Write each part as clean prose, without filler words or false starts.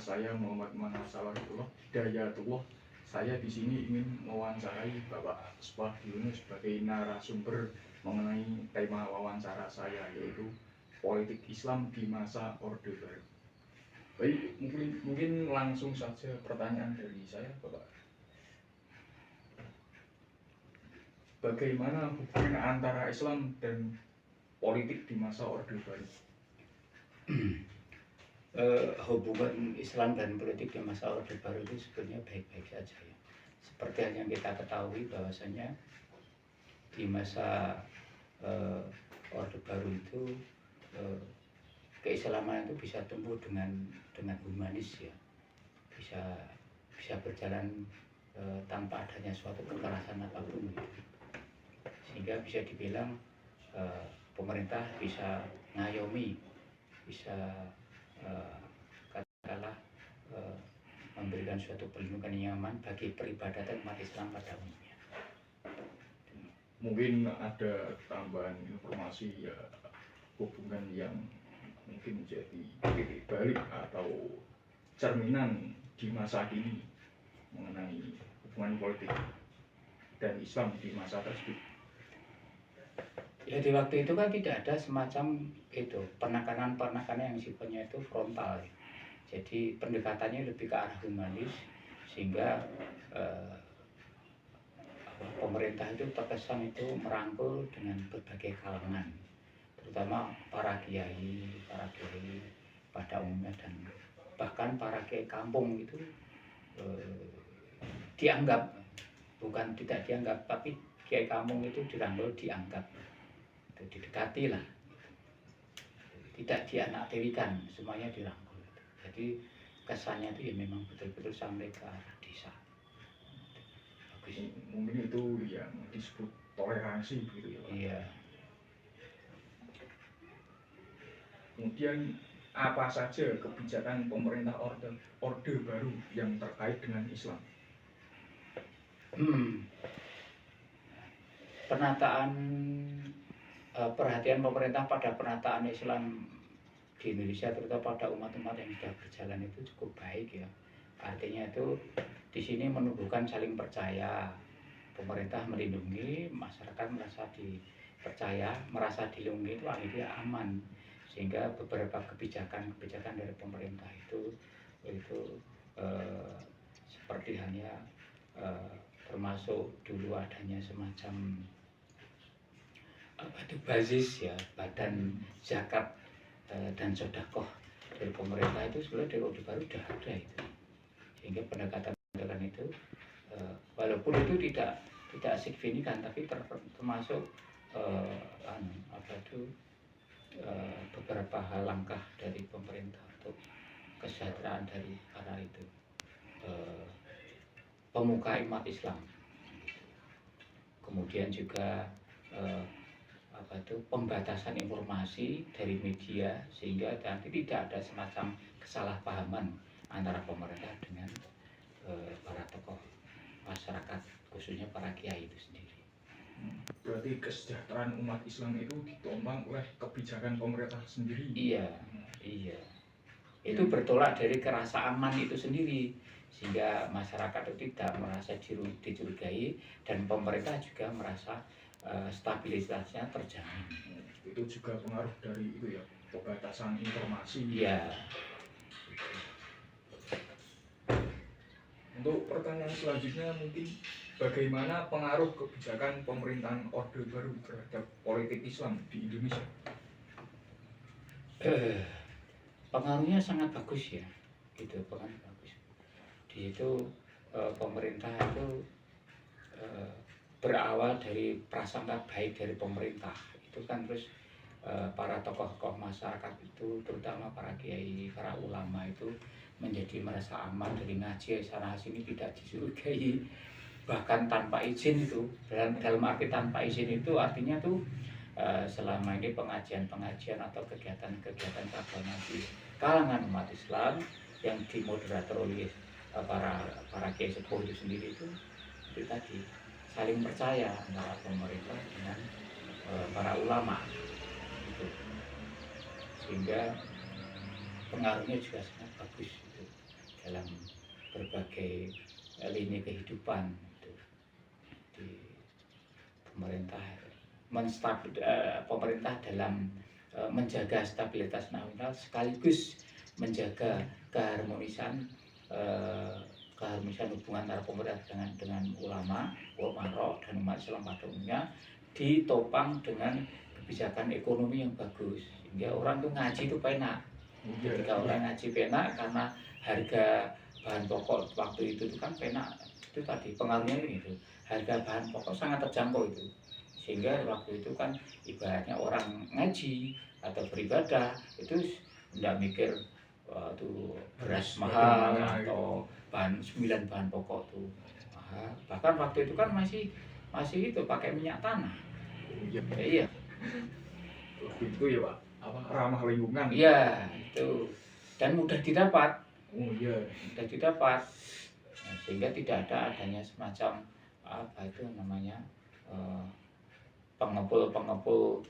saya Muhammad Manasawahullah Hidayatullah. Saya di sini ingin mewawancarai Bapak Subagiono sebagai narasumber mengenai tema wawancara saya, yaitu politik Islam di masa Orde Baru. Baik, mungkin langsung saja pertanyaan dari saya, Bapak. Bagaimana hubungan antara Islam dan politik di masa Orde Baru? Hubungan Islam dan politik di masa Orde Baru itu sebenarnya baik-baik saja ya. Seperti yang kita ketahui bahwasanya di masa Orde Baru itu keislaman itu bisa tumbuh dengan humanis ya, bisa berjalan tanpa adanya suatu kekerasan apapun gitu. Sehingga bisa dibilang pemerintah bisa ngayomi, bisa katakanlah memberikan suatu perlindungan yang nyaman bagi peribadatan umat Islam pada umumnya. Mungkin ada tambahan informasi ya, hubungan yang mungkin menjadi titik balik atau cerminan di masa kini mengenai hubungan politik dan Islam di masa tersebut. Ya, di waktu itu kan tidak ada semacam itu penekanan yang sifatnya itu frontal. Jadi pendekatannya lebih ke arah humanis, sehingga pemerintah itu terkesan itu merangkul dengan berbagai kalangan, terutama para kiai pada umumnya, dan bahkan para kiai kampung itu dianggap, bukan tidak dianggap, tapi kiai kampung itu dirangkul, dianggap, didekati lah, tidak dianaktiwikan, semuanya dirangkul. Jadi kesannya itu ya memang betul-betul sampai ke arah desa. Bagus. Mungkin itu yang disebut toleransi gitu ya Pak. Iya. Kemudian apa saja kebijakan pemerintah Orde Baru yang terkait dengan Islam? Penataan perhatian pemerintah pada penataan Islam di Indonesia, terutama pada umat-umat yang sudah berjalan, itu cukup baik ya. Artinya itu di sini menumbuhkan saling percaya. Pemerintah melindungi, masyarakat merasa dipercaya, merasa dilindungi, itu akhirnya aman. Sehingga beberapa kebijakan dari pemerintah itu seperti hanya termasuk dulu adanya semacam basis ya, badan zakat dan sedekah dari pemerintah itu sebenarnya dari Orde Baru sudah ada itu. Sehingga pendekatan itu walaupun itu tidak signifikan, tapi termasuk beberapa hal langkah dari pemerintah untuk kesejahteraan dari para itu pemuka umat Islam. Kemudian juga pembatasan informasi dari media, sehingga nanti tidak ada semacam kesalahpahaman antara pemerintah dengan para tokoh masyarakat, khususnya para kiai itu sendiri. Berarti kesejahteraan umat Islam itu ditopang oleh kebijakan pemerintah sendiri. Iya. Itu bertolak dari kerasa aman itu sendiri, sehingga masyarakat itu tidak merasa dicurigai, dan pemerintah juga merasa stabilitasnya terjamin. Itu juga pengaruh dari itu ya, pembatasan informasi. Iya. Untuk pertanyaan selanjutnya, mungkin bagaimana pengaruh kebijakan pemerintahan Orde Baru terhadap politik Islam di Indonesia? Pengaruhnya sangat bagus ya, gitu, pengaruh bagus. Di situ pemerintah itu berawal dari prasangka baik dari pemerintah itu kan, terus para tokoh masyarakat itu, terutama para kiai, para ulama itu menjadi merasa aman dari ngaji sana sini, tidak dicurigai, bahkan tanpa izin. Itu dalam arti tanpa izin itu artinya tuh selama ini pengajian atau kegiatan agama di kalangan umat Islam yang dimoderator oleh para kiai sepuh itu sendiri, itu tadi saling percaya antara pemerintah dengan para ulama itu, sehingga pengaruhnya juga sangat bagus gitu. dalam berbagai lini kehidupan gitu. Di pemerintah pemerintah dalam menjaga stabilitas nasional sekaligus menjaga keharmonisan hubungan antara pemerintah dengan ulama, umarok dan umat Islam pada umumnya ditopang dengan kebijakan ekonomi yang bagus sehingga orang tuh ngaji itu penak. Ketika orang ngaji penak karena harga bahan pokok waktu itu kan penak, itu tadi pengaruhnya itu harga bahan pokok sangat terjangkau itu sehingga waktu itu kan ibaratnya orang ngaji atau beribadah itu tidak mikir tuh beras mahal atau sembilan bahan pokok tuh mahal. Bahkan waktu itu kan masih itu pakai minyak tanah. Iya. Waktu itu ya Pak, ramah lingkungan. Iya itu dan mudah didapat. Mudah didapat. Nah, sehingga tidak adanya semacam apa itu namanya pengepul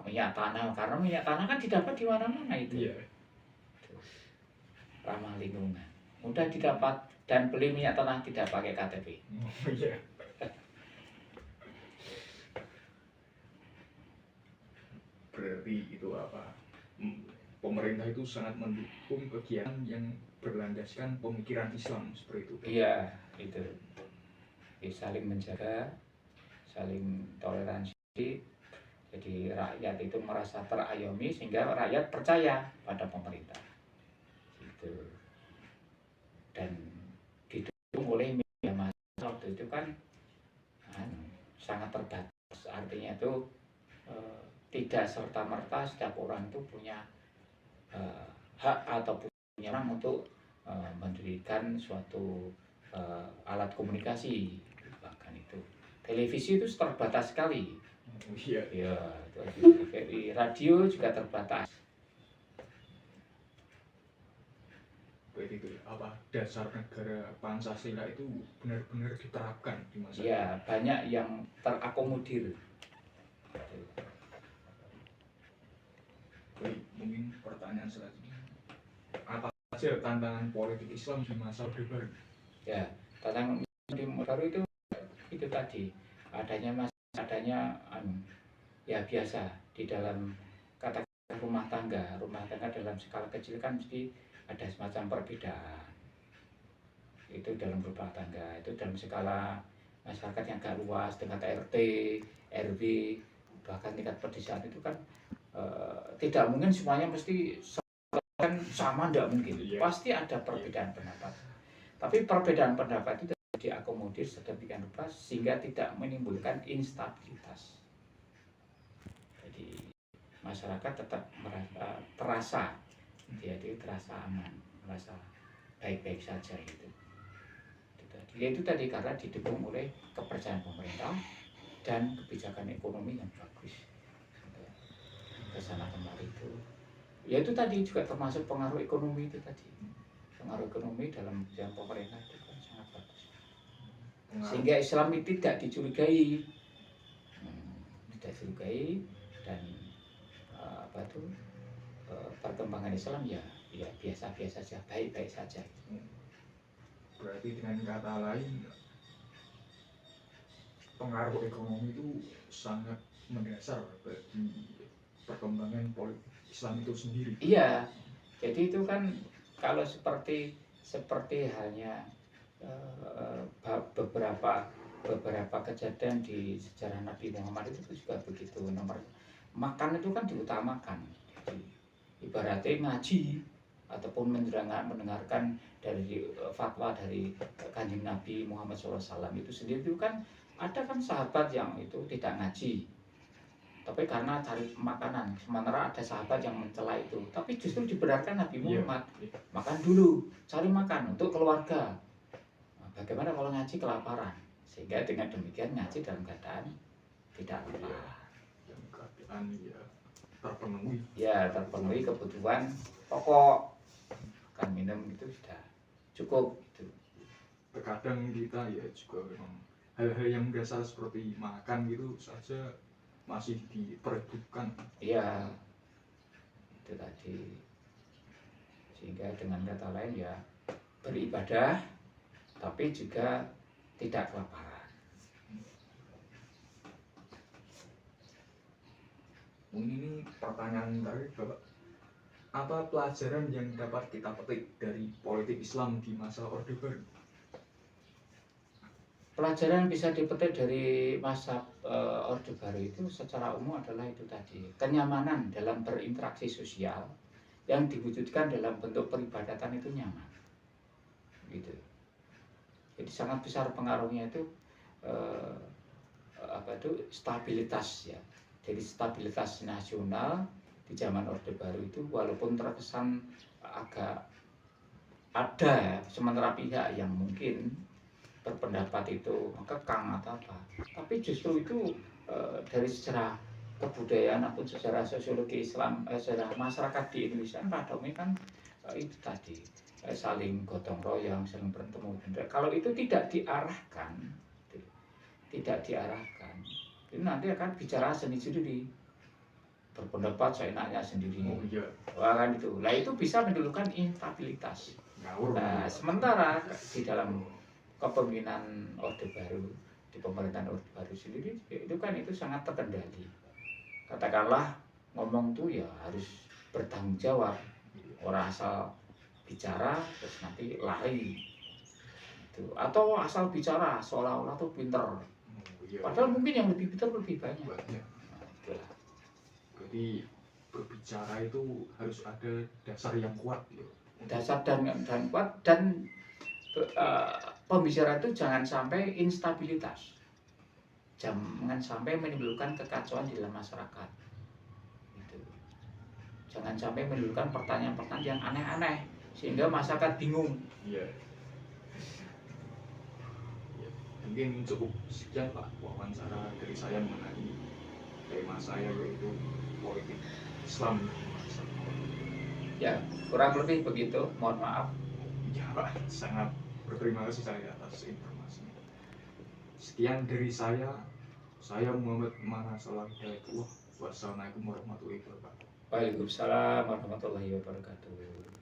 minyak tanah, karena minyak tanah kan didapat di mana-mana itu. Iya. Ramah lingkungan, mudah didapat dan beli minyak tanah tidak pakai KTP. Iya. Berarti itu apa? Pemerintah itu sangat mendukung kegiatan yang berlandaskan pemikiran Islam seperti itu. Iya, itu. Saling menjaga, saling toleransi. Jadi rakyat itu merasa terayomi sehingga rakyat percaya pada pemerintah. Gitu. Dan didukung oleh media massa waktu itu kan sangat terbatas. Artinya itu tidak serta-merta setiap orang itu punya hak ataupun punya orang untuk mendirikan suatu alat komunikasi. Bahkan itu televisi itu terbatas sekali. Iya. Ya, radio juga terbatas. Berarti itu apa dasar negara Pancasila itu benar-benar diterapkan di masa. Ya, banyak yang terakomodir. Baik, mungkin pertanyaan selanjutnya, apa saja tantangan politik Islam di masa Orde Baru? Ya, tantangan di baru itu tadi adanya ya biasa di dalam kata rumah tangga dalam skala kecil kan mesti ada semacam perbedaan itu dalam rumah tangga, itu dalam skala masyarakat yang agak luas dengan RT, RW, bahkan tingkat pedesaan itu kan tidak mungkin semuanya mesti kan sama, tidak mungkin. Pasti ada perbedaan pendapat, tapi perbedaan pendapat itu diakomodir sedemikian rupa sehingga tidak menimbulkan instabilitas. Jadi masyarakat tetap terasa aman, merasa baik-baik saja gitu. Itu tadi karena didukung oleh kepercayaan pemerintah dan kebijakan ekonomi yang bagus. Kesana kemari itu, ya itu tadi juga termasuk pengaruh ekonomi itu tadi. Pengaruh ekonomi dalam kebijakan pemerintah itu kan sangat bagus. Sehingga Islam itu tidak dicurigai, dan perkembangan Islam ya biasa-biasa saja, baik-baik saja. Berarti dengan kata lain, pengaruh ekonomi itu sangat mendasar bagi perkembangan politik Islam itu sendiri. Iya, jadi itu kan kalau seperti halnya beberapa kejadian di sejarah Nabi Muhammad itu juga begitu. Nomor makan itu kan diutamakan. Jadi ibaratnya ngaji ataupun mendengarkan dari fatwa dari Kanjeng Nabi Muhammad SAW itu sendiri itu kan ada kan sahabat yang itu tidak ngaji, tapi karena cari makanan, sementara ada sahabat yang mencela itu, tapi justru dibenarkan Nabi Muhammad makan dulu, cari makan untuk keluarga. Bagaimana kalau ngaji kelaparan? Sehingga dengan demikian ngaji dalam keadaan tidak lapar. Dalam keadaan terpenuhi. Ya, terpenuhi kebutuhan pokok. Kan minum itu sudah cukup. Gitu. Terkadang kita ya juga memang hal-hal yang dasar seperti makan gitu saja masih diperebutkan. Iya, itu tadi. Sehingga dengan kata lain ya beribadah tapi juga tidak kelaparan. Mungkin ini pertanyaan terakhir Bapak. Apa pelajaran yang dapat kita petik dari politik Islam di masa Orde Baru? Pelajaran yang bisa dipetik dari masa Orde Baru itu secara umum adalah itu tadi, kenyamanan dalam berinteraksi sosial yang diwujudkan dalam bentuk peribadatan itu nyaman, gitu. Jadi sangat besar pengaruhnya itu stabilitas ya. Jadi stabilitas nasional di zaman Orde Baru itu walaupun terkesan agak ada ya, sementara pihak yang mungkin berpendapat itu kekang atau apa, tapi justru itu dari sejarah kebudayaan ataupun sejarah sosiologi Islam, sejarah masyarakat di Indonesia pada umumnya kan itu tadi saling gotong royong, saling bertemu. Kalau itu tidak diarahkan, itu nanti akan bicara sendiri, berpendapat seenaknya sendiri. Oh iya. Wah kan itu, lah itu bisa menimbulkan instabilitas. Ngawur. Nah, sementara di dalam kepemimpinan Orde Baru, di pemerintahan Orde Baru sendiri itu kan itu sangat terkendali. Katakanlah ngomong tuh ya harus bertanggung jawab, orang asal bicara terus nanti lari itu, atau asal bicara seolah-olah tuh pinter, padahal mungkin yang lebih pinter lebih banyak. Nah, itulah. Jadi berbicara itu harus ada dasar yang kuat gitu. Dasar dan kuat, dan pembicaraan itu jangan sampai instabilitas, jangan sampai menimbulkan kekacauan di dalam masyarakat gitu. Jangan sampai menimbulkan pertanyaan-pertanyaan yang aneh-aneh sehingga masyarakat bingung. Iya. Ya, mungkin cukup sekian Pak wawancara dari saya mengenai tema saya yaitu politik Islam. Ya, kurang lebih begitu. Mohon maaf. Ya Pak, sangat berterima kasih saya atas informasinya. Sekian dari saya Muhammad Manasala Hidayatullah. Wassalamualaikum warahmatullahi wabarakatuh. Waalaikumsalam warahmatullahi wabarakatuh.